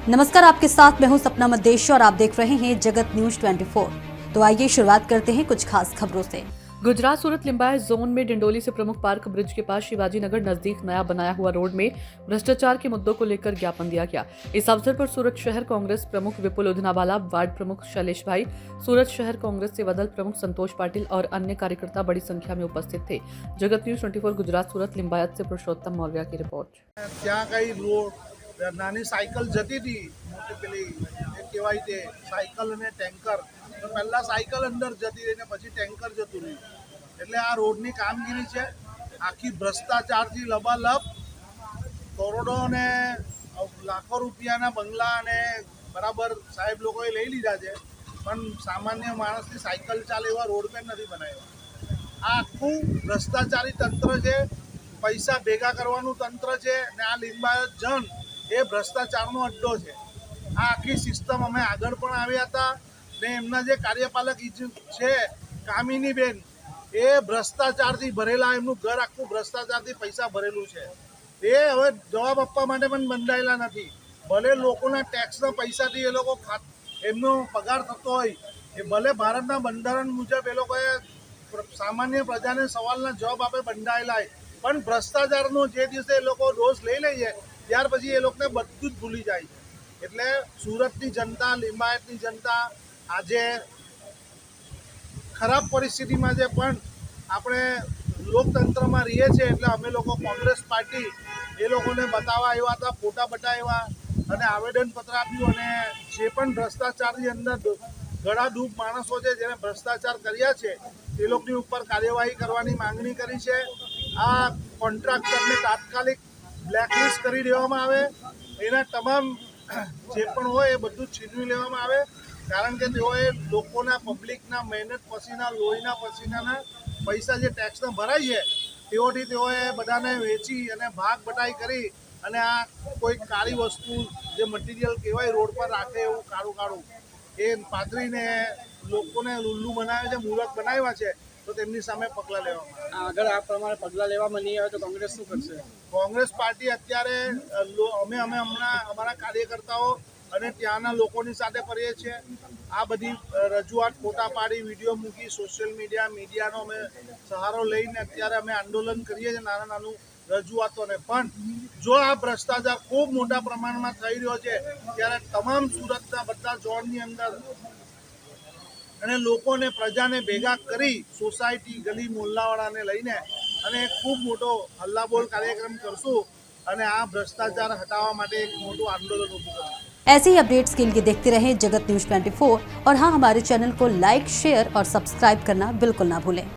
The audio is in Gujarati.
नमस्कार, आपके साथ मैं हूं सपना मदेशी और आप देख रहे हैं जगत न्यूज 24। तो आइए शुरुआत करते हैं कुछ खास खबरों से। गुजरात सूरत लिंबायत जोन में डिंडोली से प्रमुख पार्क ब्रिज के पास शिवाजी नगर नजदीक नया बनाया हुआ रोड में भ्रष्टाचार के मुद्दों को लेकर ज्ञापन दिया गया। इस अवसर पर सूरत शहर कांग्रेस प्रमुख विपुल उधनावाला, वार्ड प्रमुख शैलेश भाई, सूरत शहर कांग्रेस से बदल प्रमुख संतोष पाटिल और अन्य कार्यकर्ता बड़ी संख्या में उपस्थित थे। जगत न्यूज 24 गुजरात सूरत लिंबायत से पुरुषोत्तम मौर्य की रिपोर्ट। ત્યાં કઈ રોડ નાની સાયકલ જતી હતી, મોટી પેલી એ કહેવાય તે સાયકલ અને ટેન્કર, તો પહેલાં સાયકલ અંદર જતી રહી ને પછી ટેન્કર જતું રહ્યું. એટલે આ રોડની કામગીરી છે આખી ભ્રષ્ટાચારથી લબાલબ. કરોડો ને લાખો રૂપિયાના બંગલા અને બરાબર સાહેબ લોકોએ લઈ લીધા છે, પણ સામાન્ય માણસની સાયકલ ચાલે એવા રોડ પણ નથી બનાવ્યા. આ આખું ભ્રષ્ટાચારી તંત્ર છે, પૈસા ભેગા કરવાનું તંત્ર છે ને આ લિંબાયત જન એ ભ્રષ્ટાચારનો અડ્ડો છે. આ આખી સિસ્ટમ અમે આગળ પણ આવ્યા હતા ને એમના જે કાર્યપાલક છે કામિનીબેન, એ ભ્રષ્ટાચારથી ભરેલા, એમનું ઘર આખું ભ્રષ્ટાચારથી પૈસા ભરેલું છે. એ હવે જવાબ આપવા માટે પણ બંધાયેલા નથી. ભલે લોકોના ટેક્સના પૈસાથી એ લોકો એમનો પગાર થતો હોય, એ ભલે ભારતના બંધારણ મુજબ એ લોકોએ સામાન્ય પ્રજાને સવાલના જવાબ આપે બંધાયેલા હોય, પણ ભ્રષ્ટાચારનો જે દિવસે એ લોકો ડોઝ લઈ લે છે ત્યાર પછી એ લોકોને બધું જ ભૂલી જાય છે. એટલે સુરતની જનતા, લિંબાયતની જનતા આજે ખરાબ પરિસ્થિતિમાં છે, પણ આપણે લોકતંત્રમાં રહીએ છીએ એટલે અમે લોકો કોંગ્રેસ પાર્ટી એ લોકોને બતાવવા આવ્યા હતા, ફોટા બતાવ્યા અને આવેદનપત્ર આપ્યું અને જે પણ ભ્રષ્ટાચારની અંદર ગળાડૂબ માણસો છે જેને ભ્રષ્ટાચાર કર્યા છે એ લોકોની ઉપર કાર્યવાહી કરવાની માંગણી કરી છે. આ કોન્ટ્રાક્ટરને તાત્કાલિક બ્લેકલિસ્ટ કરી દેવામાં આવે, એના તમામ જે પણ હોય એ બધું છીનવી લેવામાં આવે, કારણ કે તેઓએ લોકોના, પબ્લિકના મહેનત પસીના, લોહીના પસીનાના પૈસા જે ટેક્સના ભરાય છે તેઓથી તેઓએ બધાને વેચી અને ભાગ બટાઈ કરી અને આ કોઈ કાળી વસ્તુ જે મટીરિયલ કહેવાય રોડ પર રાખે એવું કાળું કાળું એ પાથરીને લોકોને લુલ્લુ બનાવે છે, મૂરખ બનાવ્યા છે, તો તેમની સામે પગલાં લેવામાં આવે. આગળ આ પ્રમાણે પગલાં લેવામાં નહીં આવે તો કોંગ્રેસ શું કરશે? કોંગ્રેસ પાર્ટી અત્યારે અમે હમણાં અમારા કાર્યકર્તાઓ અને ત્યાંના લોકોની સાથે કરીએ છીએ. આ બધી રજૂઆત ફોટા પાડી, વિડીયો મૂકી, સોશિયલ મીડિયાનો અમે સહારો લઈને અત્યારે અમે આંદોલન કરીએ છીએ, નાના નાનું રજૂઆતોને. પણ જો આ ભ્રષ્ટાચાર ખૂબ મોટા પ્રમાણમાં થઈ રહ્યો છે ત્યારે તમામ સુરતના બધા ઝોનની અંદર અને લોકોને, પ્રજાને ભેગા કરી સોસાયટી, ગલી, મોહલ્લાવાળાને લઈને અને ખૂબ મોટો હલ્લાબોલ કાર્યક્રમ કરશું અને આ ભ્રષ્ટાચાર હટાવવા માટે એક મોટું આંદોલન ઊભું કરશું. ऐसे ही अपडेट्स के लिए देखते रहें जगत न्यूज 24 और हाँ, हमारे चैनल को लाइक, शेयर और सब्सक्राइब करना बिल्कुल ना भूलें।